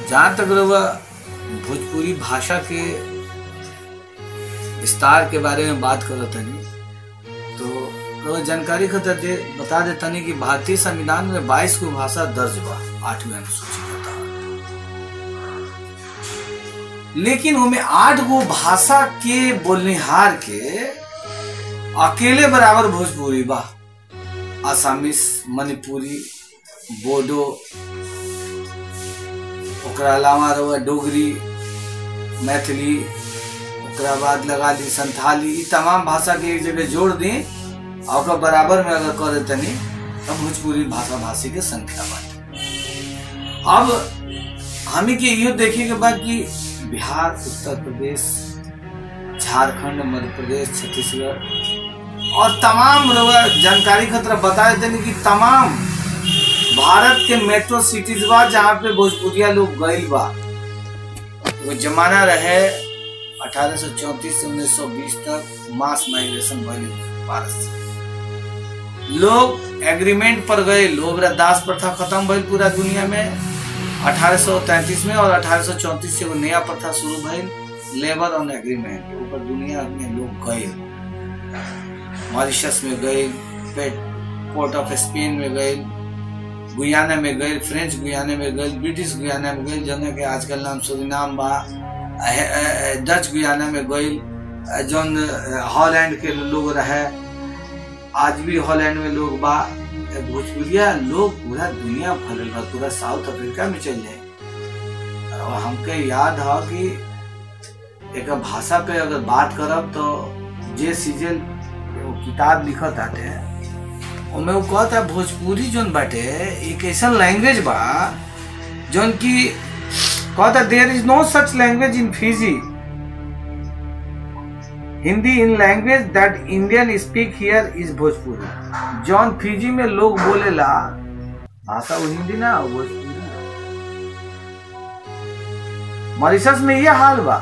जहाँ तक रहुआ भोजपुरी भाषा के विस्तार के बारे में बात करत हनी, तो रहुआ जानकारी खातिर बता देतानी कि भारतीय संविधान में 22 गो भाषा दर्ज बा 8वीं अनुसूची के तहत, लेकिन उनमें 8 गो भाषा के बोलनिहार के अकेले बराबर भोजपुरी बा। आसामीस, मणिपुरी, बोडो, ओकरा अलावा रहुआ डोगरी, मैथिली, ओकरा बाद लगा ली संथाली, तमाम भाषा के एक जगह जोड़ दी और बराबर में अगर कर देतनी तो भोजपुरी भाषा भाषी के संख्या बाटे। अब हमें के ये देखे के बाद कि बिहार, उत्तर प्रदेश, झारखंड, मध्य प्रदेश, छत्तीसगढ़ और तमाम जानकारी खतरा बता देते कि तमाम भारत के मेट्रो सिटीज बा जहाँ पे भोजपुरिया लोग गइल बा। वो जमाना रहे 1834 से 1920 तक मास माइग्रेशन भइल भारत से, लोग एग्रीमेंट पर गए, लोग दास प्रथा खत्म भइल पूरा दुनिया में 1833 में, और 1834 से वो नया प्रथा शुरू भइल लेबर ऑन एग्रीमेंट के ऊपर दुनिया में लोग गए। मॉरिशस में गए, पोर्ट ऑफ स्पेन में गए, गुयाना में गए, फ्रेंच गुयाना में गए, ब्रिटिश गुयाना में गए, जौन के आजकल नाम सूरीनाम बा, डच गुयाना में गए, जौन हॉलैंड के लोग रहे, आज भी हॉलैंड में लोग बा। भोजपुरिया लोग पूरा दुनिया फैलल बा, पूरा साउथ अफ्रीका में चल जाए। और हमके याद है कि एक भाषा पे अगर बात करब तो जे सीजल किताब लिखत आते उनमें वो कहता है भोजपुरी जोन बाटे एक ऐसा लैंग्वेज बा जोन की कहता there is no such language in Fiji, Hindi in language that Indian speak here is Bhojpuri. जौन फिजी में लोग बोलेला भाषा वो हिंदी ना भोजपुरी। मॉरिशस में यह हाल बा।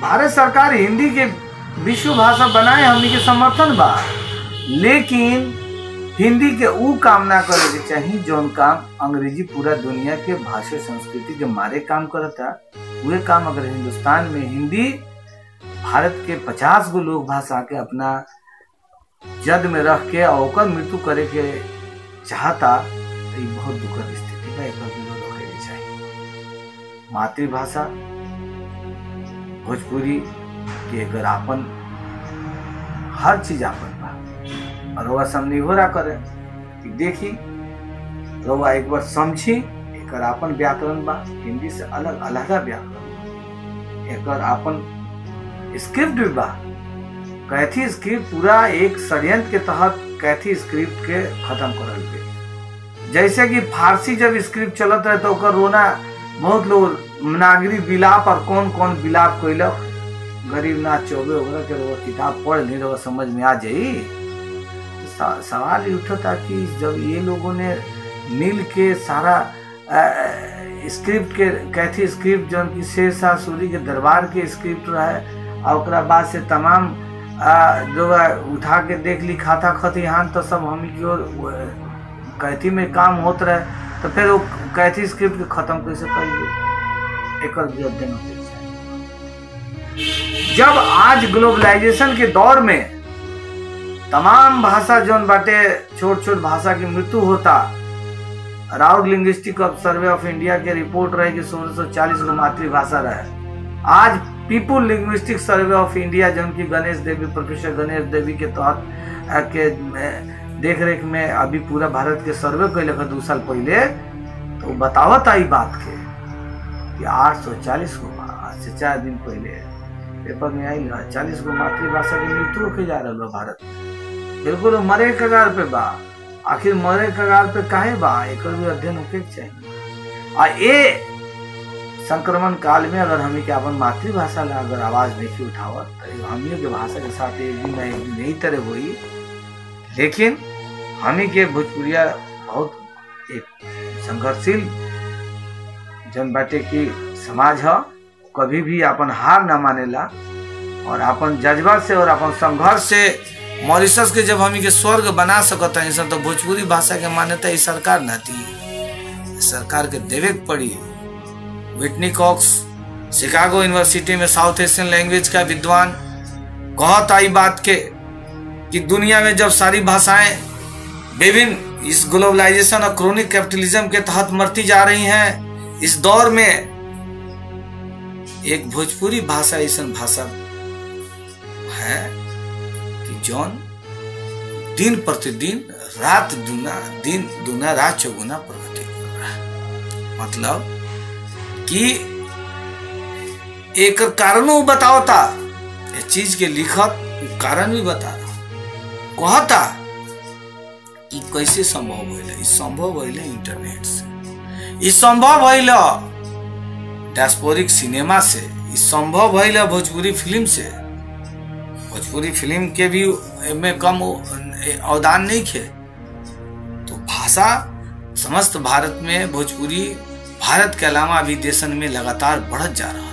भारत सरकार हिंदी के विश्व भाषा बनाए हमनी के समर्थन बा, लेकिन हिंदी के ऊ काम ना करे के चाहिए जौन काम अंग्रेजी पूरा दुनिया के भाषा संस्कृति के मारे काम करता। वह काम अगर हिंदुस्तान में हिंदी भारत के 50 गो लोग भाषा के अपना जद में रख के और मृत्यु करे के चाहता तो ये बहुत दुखद स्थिति है। एक विरोध होने के चाहिए। मातृभाषा भोजपुरी के अगर आपन हर चीज आपन और रउआ सामने हो रहा करे कि देखी रउआ एक बार समझी एक आपन व्याकरण बा, हिंदी से अलग अलग व्याकरण, एक आपन स्क्रिप्ट भी बा। कैथी स्क्रिप्ट पूरा एक षड्यंत्र के तहत कैथी स्क्रिप्ट के खत्म करल गए। जैसे कि फारसी जब स्क्रिप्ट चलत रहे तो रोना बहुत लोग नागरी विलाप और कौन कौन विलाप कैलक, गरीबनाथ चौबे वगैरह के किताब पढ़ ली रहो समझ में आ जाई। सवाल ये उठता कि जब ये लोगों ने मिल के सारा स्क्रिप्ट के कैथी स्क्रिप्ट जो कि शेरशाह सूरी के दरबार के स्क्रिप्ट रहे और बाद से तमाम जो उठा के देख ली खाता खतिहान तो सब हम की ओर कैथी में काम होत रहे, तो फिर वो कैथी स्क्रिप्ट के खत्म कैसे करिए एक अध्ययन होते। जब आज ग्लोबलाइजेशन के दौर में तमाम भाषा जोन बाटे छोट छोट भाषा की मृत्यु होता, round linguistic survey of India के रिपोर्ट रहे कि 1640 गो मातृभाषा रहे। आज people linguistic survey of India जो की गणेश देवी, प्रोफेसर गणेश देवी के तहत के देख रेख में अभी पूरा भारत के सर्वे कैले 2 साल पहले, तो बतावत आई बात के कि 840 गो आज से 4 दिन पहले पेपर में आई 40 गो मातृभाषा की मृत्यु होके जा रहा भारत में। बिल्कुल मरे कगार पे बा। आखिर मरे कगार पे काहे बा, एक भी अध्ययन होके चाहिए। और ये संक्रमण काल में अगर हमें के अपन मातृभाषा ला अगर आवाज नहीं उठावत तो हमियों के भाषा के साथ एक दिन नहीं तरह हुई। लेकिन हमें के भोजपुरिया बहुत एक संघर्षशील जन बाटे की समाज है, कभी भी अपन हार न मानेला और अपन जज्बा से और अपन संघर्ष से मॉरिशस के जब हम के स्वर्ग बना सकता है तो भोजपुरी भाषा के मान्यता इस सरकार न दी। सरकार के देवे पड़ी। व्हिटनी कॉक्स शिकागो यूनिवर्सिटी में साउथ एशियन लैंग्वेज का विद्वान कहता आई बात के कि दुनिया में जब सारी भाषाएं विभिन्न इस ग्लोबलाइजेशन और क्रोनिक कैपिटलिज्म के तहत मरती जा रही हैं, इस दौर में एक भोजपुरी भाषा ऐसा भाषा है कि जौन दिन प्रतिदिन रात दूना दिन दूना रात चौगुना प्रगति कर रहा है। मतलब कि एक कारणों बताओता इस चीज के लिखत कारण भी बता रहा कहता कि कैसे संभव भइल। ई संभव भइल इंटरनेट से, ई संभव भइल डायस्पोरिक सिनेमा से, ई संभव भइल भोजपुरी फिल्म से। भोजपुरी फिल्म के भी में कम अवदान नहीं थे। तो भाषा समस्त भारत में भोजपुरी भारत के अलावा अभी देशन में लगातार बढ़त जा रहा है।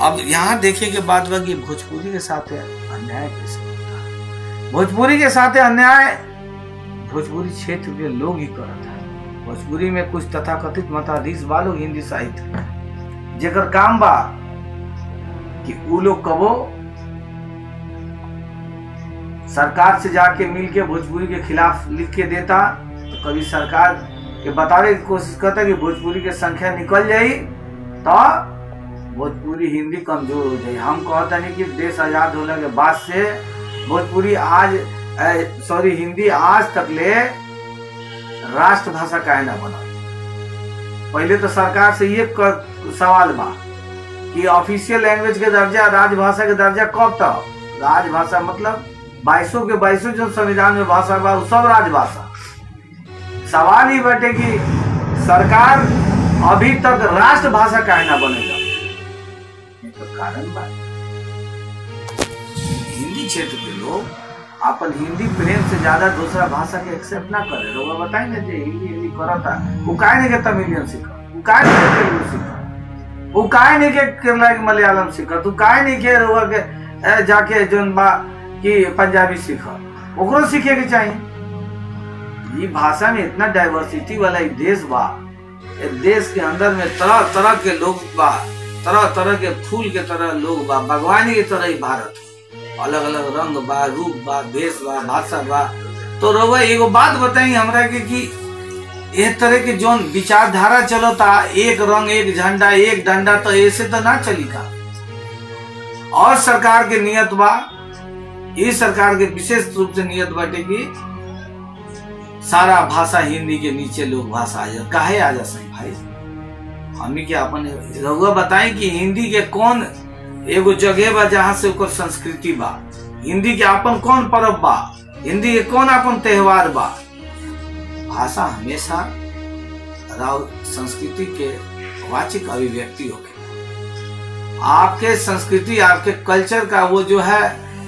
अब यहाँ देखिए के बात बा कि भोजपुरी के साथ अन्याय कैसे होता है। भोजपुरी के साथ अन्याय भोजपुरी क्षेत्र के लोग ही करता है। भोजपुरी में कुछ तथाकथित मताधीश बा लोग हिंदी साहित्य जेकर काम बा कि वो लोग कबो सरकार से जाके मिलके भोजपुरी के खिलाफ लिख के देता, तो कभी सरकार के बतावे की कोशिश करता कि भोजपुरी के संख्या निकल जाई तो भोजपुरी हिंदी कमजोर हो जाए। हम कहता नहीं कि देश आजाद होने के बाद से भोजपुरी हिंदी आज तक ले राष्ट्रभाषा काहे ना बना। पहले तो सरकार से ये सवाल बा कि ऑफिशियल लैंग्वेज के दर्जा राजभाषा के दर्जा कब तक। राजभाषा मतलब 22 के 22 जो संविधान में भाषा बा वो सब राजभाषा। सवाल ही बटे कि सरकार अभी तक राष्ट्रभाषा काहे ना बनेगा। तो कारण बा हिंदी क्षेत्र के लोग अपन हिंदी प्रेम से ज्यादा दूसरा भाषा के एक्सेप्ट ना करे। लोग बताएंगे जे हिंदी करता वो काहे नहीं के तमिलियन सीखा, वो काहे नहीं के तेलुगु सीखा, वो काहे नहीं के केरला के मलयालम सीखा, तू काहे नहीं के रुआ के जाके जोन बा कि पंजाबी सीखा, ओकरो सीखे के चाहिए। ये भाषा में इतना डाइवर्सिटी वाला एक देश बा। देश के अंदर में तरह तरह के लोग बा, तरह तरह के फूल के तरह लोग बा, बागवानी की तरह ही भारत। अलग अलग रंग बा, रूप बा, भेष बा, भाषा बा। तो रउआ एगो बात बताई हमरा के कि इस तरह के जोन विचारधारा चलता, एक रंग एक झंडा एक डंडा, तो ऐसे तो ना चली का। और सरकार के नियत बा, इस सरकार के विशेष रूप से नियत बाटे कि सारा भाषा हिंदी के नीचे लोग भाषा आ जाए। काहे आ जा सही भाई, हमी के अपन रउआ बताएं कि हिंदी के कौन एगो जगह बा जहाँ से ओकर संस्कृति बा, हिंदी के अपन कौन पर्व बा, हिंदी के कौन अपन त्योहार बा। भाषा हमेशा संस्कृति के वाचिक अभिव्यक्ति होके आपके संस्कृति आपके कल्चर का वो जो है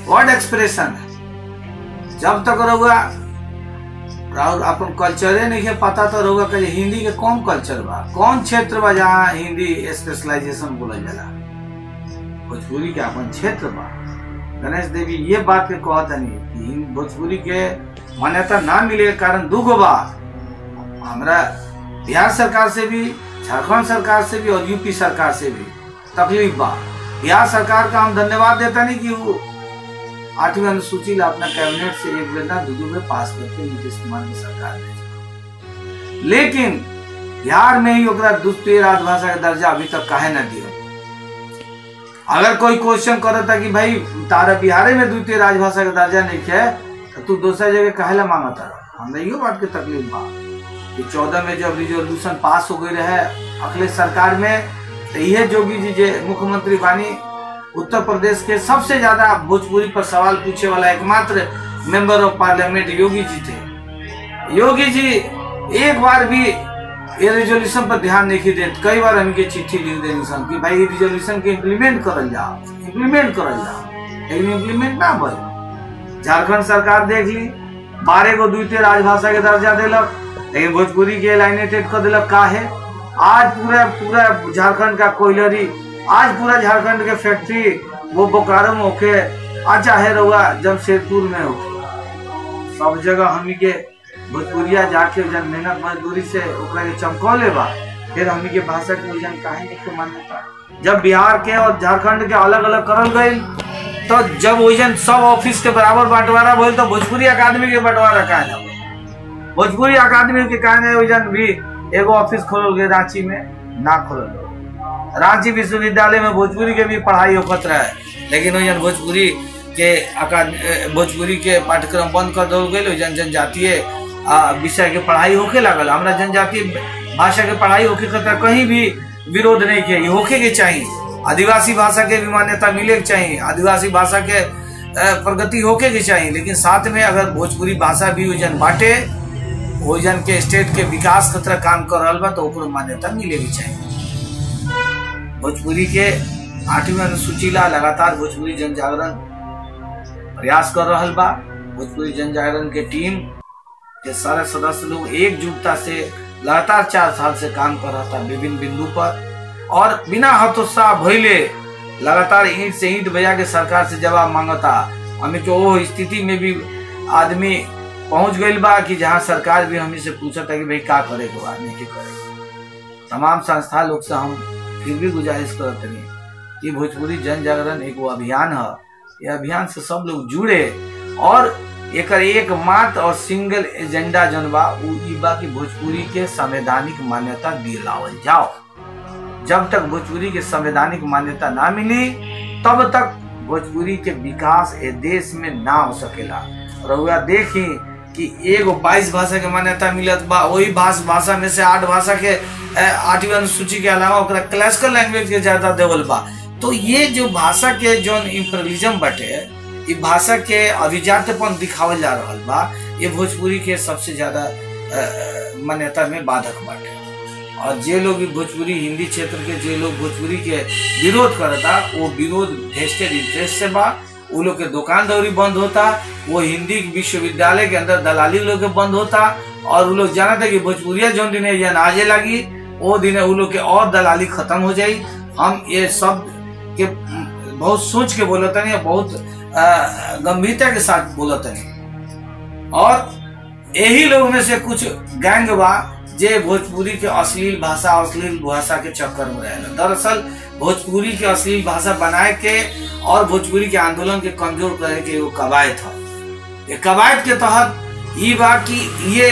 वर्ड एक्सप्रेशन है। जब तक रहुआ अपन कल्चरे नहीं है पता तो रहुआ कहे हिंदी के कौन कल्चर बा, कौन क्षेत्र बा जहाँ हिंदी स्पेशलाइजेशन बोला जाला। भोजपुरी के अपन क्षेत्र बा। गणेश देवी ये बात के कहता नहीं कि भोजपुरी के मान्यता ना मिले के कारण दुगो बा। हमरा बिहार सरकार से भी, झारखंड सरकार से भी और यूपी सरकार से भी तकलीफ बा। बिहार सरकार का हम धन्यवाद देता नहीं कि वो 8वीं अनुसूची ला अपना कैबिनेट से एक बेर ना दो में पास करके नीतीश कुमार की सरकार ने, लेकिन बिहार में ही ओकरा द्वितीय राजभाषा का दर्जा अभी तक काहे ना दिया। अगर कोई क्वेश्चन करता कि भाई तारा बिहार में द्वितीय राजभाषा का दर्जा नहीं है तो तू दूसरा जगह काहे ला मांगता रहा। हमरा यो बात के तकलीफ बा कि 14 में जब रिजोल्यूशन पास हो गई रहे अखिलेश सरकार में, तो यह योगी जी जे मुख्यमंत्री बानी उत्तर प्रदेश के सबसे ज्यादा भोजपुरी पर सवाल पूछे वाला एकमात्र member of parliament Yogi ji थे। योगी जी एक बार भी ये रिजोल्यूशन पर ध्यान नहीं देते। कई बार हमके चिट्ठी लिख देनी कि भाई रिजोल्यूशन के इम्प्लीमेंट करल जाओ, लेकिन इम्प्लीमेंट ना भइल। झारखंड सरकार देख ली 12 को द्वितीय राजभाषा के दर्जा दिलक, लेकिन भोजपुरी के एलाइनेटेड कर दिलक। काहे आज पूरा झारखंड का कोयलरी, आज पूरा झारखंड के फैक्ट्री वो बोकारो में होके, चाहे रहुआ जमशेदपुर में होके, सब जगह हमी के भोजपुरिया जाके जन मेहनत मजदूरी से ओकरा के चमकौले बा, फिर हमनी के भाषा के वजन काहे नहीं मान्यता। जब बिहार के और झारखंड के अलग अलग करल गई तो जब वजन सब ऑफिस के बराबर बंटवारा भइल तो भोजपुरी अकादमी के बंटवारा काहे ना भइल? भोजपुरी अकादमी के काहे वजन भी एगो ऑफिस खोलल गए रांची में ना खोलल। रांची विश्वविद्यालय में भोजपुरी के भी पढ़ाई होत रहे, लेकिन वजन भोजपुरी के पाठ्यक्रम बंद कर दल गए। जनजातीय विषय के पढ़ाई होके लागल। हमरा जनजातीय भाषा के पढ़ाई होके खतरा कहीं भी विरोध नहीं किया, होके के चाहिए। आदिवासी भाषा के भी मान्यता मिले के चाहिए, आदिवासी भाषा के प्रगति होके के चाहिए, लेकिन साथ में अगर भोजपुरी भाषा भी वजन बांटे वजन के स्टेट के विकास खतरा काम कर रहा बा तो ओकरो मान्यता मिले के चाहिए। भोजपुरी के 8वीं अनुसूची ला लगातार भोजपुरी जन जागरण प्रयास कर रहा बा। भोजपुरी जन जागरण के टीम के सारे सदस्य लोग एकजुटता से लगातार 4 साल से काम कर रहा था विभिन्न बिंदु पर, और बिना हतोत्साह भइले लगातार ईंट से ईंट बजा के सरकार से जवाब मांगता। हमें तो वो स्थिति में भी आदमी पहुंच गई बा कि जहां सरकार भी हमें से पूछता कि भाई क्या करे के बाद नहीं करे। तमाम संस्था लोग से हम फिर भी गुजारिश करते हैं कि भोजपुरी जन जागरण एक वो अभियान है, ये अभियान से सब लोग जुड़े और एक मात्र और सिंगल एजेंडा जन बा कि भोजपुरी के संवैधानिक मान्यता दिलावल जाओ। जब तक भोजपुरी के संवैधानिक मान्यता ना मिली तब तक भोजपुरी के विकास ए देश में ना हो सकेला। रउआ देखी कि एगो 22 भाषा के मान्यता मिलत बा, वही भाषा में से 8 भाषा के 8वीं अनुसूची के अलावा ओकरा क्लासिकल लैंग्वेज के ज्यादा देवल बा। तो ये जो भाषा के जो इंपीरियलिज्म बटे, ये भाषा के अभिजात्यपन दिखावल जा रहा बा, ये भोजपुरी के सबसे ज्यादा मान्यता में बाधक बाटे। और जे लोग भोजपुरी हिंदी क्षेत्र के जे लोग भोजपुरी के विरोध करता, वो विरोध वेस्टेड इंटरेस्ट से बा। वो लोग के दुकान दौरी बंद होता, वो हिंदी विश्वविद्यालय के अंदर दलाली लोग के बंद होता, और वो लोग जानता कि भोजपुरिया जो दिन आजे लगी वो दिन वो लोग के और दलाली खत्म हो जाये। हम ये सब के बहुत सोच के बोलते हैं, बहुत गंभीरता के साथ बोलते हैं। और यही लोग में से कुछ गैंग बा जे भोजपुरी के अश्लील भाषा के चक्कर में रहेला। दरअसल भोजपुरी के अश्लील भाषा बनाए के और भोजपुरी के आंदोलन के कमजोर करे के वो कवायद था। ये कवायद के तहत ये बा कि ये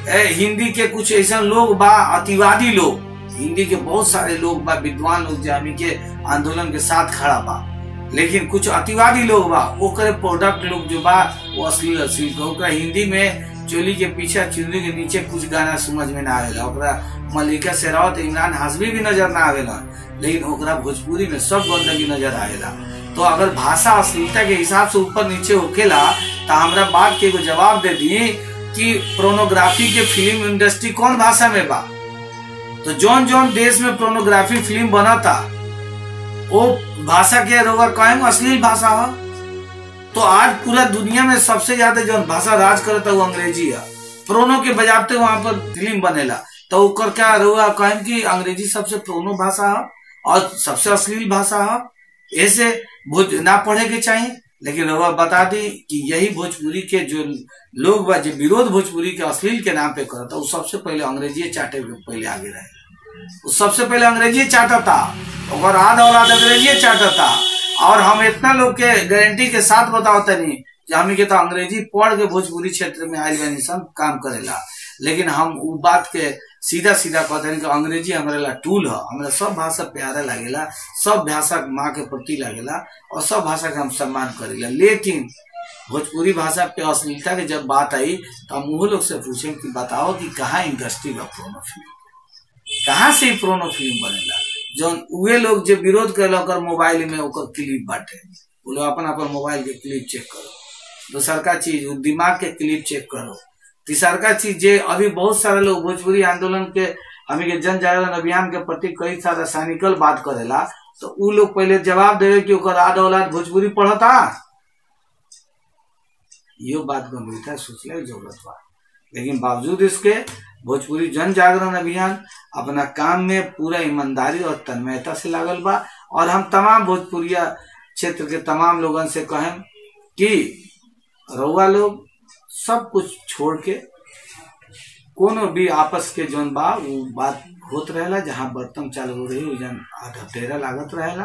हिंदी के कुछ ऐसा लोग बा, अतिवादी लोग, हिंदी के बहुत सारे लोग बा, विद्वान लोग जामी के आंदोलन के साथ खड़ा बा, लेकिन कुछ अतिवादी लोग बा, ओकरे प्रोडक्ट लोग जो बा वो अश्लील ओकरा हिंदी में चोली के पीछे चुन्नी के नीचे कुछ गाना समझ में ना आवेला, ओकरा मल्लिका शेरावत, इमरान हाशमी भी नजर ना आवेला, लेकिन ओकरा भोजपुरी में सब गंदगी नजर आवेला। तो अगर भाषा अश्लीलता के हिसाब से ऊपर नीचे होकेला तो हमरा बात के एगो जवाब दे दी कि प्रोनोग्राफी के फिल्म इंडस्ट्री कौन भाषा में बा? तो जौन जौन देश में प्रोनोग्राफी फिल्म बनता वो भाषा के रोगा कहें अश्लील भाषा हो। तो आज पूरा दुनिया में सबसे ज्यादा जो भाषा राज करता वो अंग्रेजी है। प्रोनो के बजाते वहां पर फिल्म बनेला तो ओकर क्या रोगा कहें कि अंग्रेजी सबसे प्रोनो भाषा है और सबसे अश्लील भाषा है, ऐसे ना पढ़े के चाहिए। लेकिन रोगा बता दी कि यही भोजपुरी के जो लोग बा जो विरोध भोजपुरी के अश्लील के नाम पे करता वो सबसे पहले अंग्रेजी चाटे पहले आगे रहे। वो सबसे पहले अंग्रेजी चाटता और आध अंग्रेजी चाटता। और हम इतना लोग के गारंटी के साथ बताओ तनी कि हम के तो अंग्रेजी पढ़ के भोजपुरी क्षेत्र में आयल बानी सब काम करेला, लेकिन हम वो बात के सीधा सीधा कहते हैं कि अंग्रेजी हमारे ला टूल है। हमारा सब भाषा प्यारा लगेला, सब भाषा माँ के प्रति लगेला और सब भाषा का हम सम्मान करेला। लेकिन भोजपुरी भाषा पे अश्लीलता के जब बात आई तो हम वो लोग से पूछे कि बताओ कि कहाँ इंडस्ट्री का प्रोनो फिल्म, कहाँ से प्रोनो फिल्म बनेला? जो वे लोग जो विरोध कर मोबाइल में ओकर क्लिप बांटे, वो लोग अपन मोबाइल के क्लिप चेक करो। दूसर का चीज दिमाग के क्लिप चेक करो। तीसर का चीज जे अभी बहुत सारे लोग भोजपुरी आंदोलन के हमें के जन जागरण अभियान के प्रति कई सारा साइनिकल बात करेला, तो उ लोग पहले जवाब देवे कि ओकर आध औलाद भोजपुरी पढ़ता। ये बात गंभीरता सोचने की जरूरत बा। लेकिन बावजूद इसके भोजपुरी जन जागरण अभियान अपना काम में पूरा ईमानदारी और तन्मयता से लागल बा। और हम तमाम भोजपुरिया क्षेत्र के तमाम लोगन से कहें कि रउआ लोग सब कुछ छोड़ के कोनो भी आपस के जौन बा वो बात होत रहेला, जहाँ बर्तन चालू हो रही जन ढेरा लागत रहेला,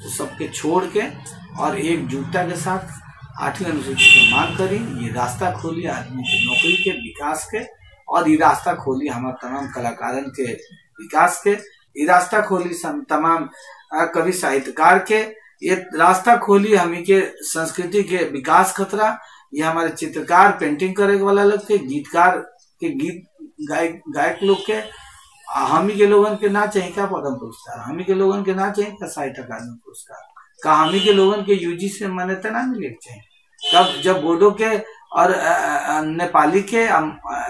तो सबके छोड़ के और एकजुटता के साथ 8वीं अनुसूची की मांग करी। ये रास्ता खोली आदमी की नौकरी के विकास के, और ये रास्ता खोली हमारे तमाम कलाकारन के विकास के, ये रास्ता खोली तमाम कवि साहित्यकार के, ये रास्ता खोली हमी के संस्कृति के विकास खतरा। ये हमारे चित्रकार पेंटिंग करे वाला लोग के, गीतकार के गीत गायक लोग के, हमी के लोगन के ना चाहिए का पद्म पुरस्कार, हमी के लोगन के ना चाहिए का साहित्य अकादमी पुरस्कार, का हमी के लोगन के यूजी से मान्यता ना मिले चाहिए। कब जब बोडो के और नेपाली के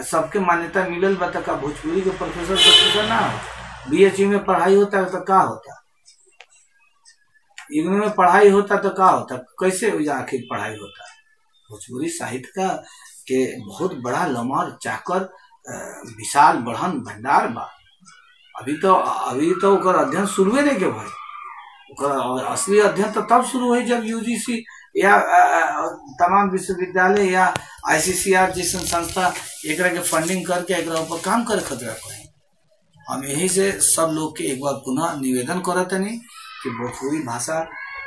सबके मान्यता मिलल बता, का भोजपुरी के प्रोफेसर ना हो, बीएचयू में पढ़ाई होता है तो का होता, इग्नू में पढ़ाई होता तो का होता, कैसे आखिर पढ़ाई होता। भोजपुरी साहित्य का के बहुत बड़ा लमहर चाकर विशाल बढ़न भंडार बा। अभी तो ओकर अध्ययन शुरू नहीं के भाई, ओकर असली अध्ययन तो तब शुरू हुई जब यूजीसी या तमाम विश्वविद्यालय या आईसीसीआर जैसे संस्था एक के फंडिंग करके एक ऊपर काम करे खतरा पाए। हम यही से सब लोग के एक बार पुनः निवेदन करतनी कि भोजपुरी भाषा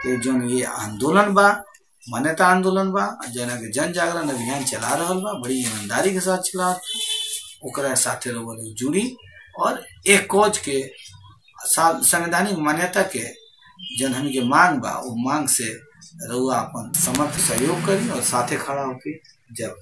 के जो ये आंदोलन बा, मान्यता आंदोलन बा, जना के जन जागरण अभियान चला रहा बा, बड़ी ईमानदारी के साथ चला, ओकरा साथे लोग जुड़ी और एक कोच के संवैधानिक मान्यता के जन हमी के मांग बा, वो मांग से रउआ अपन समर्थ सहयोग करी और साथे खड़ा होके जब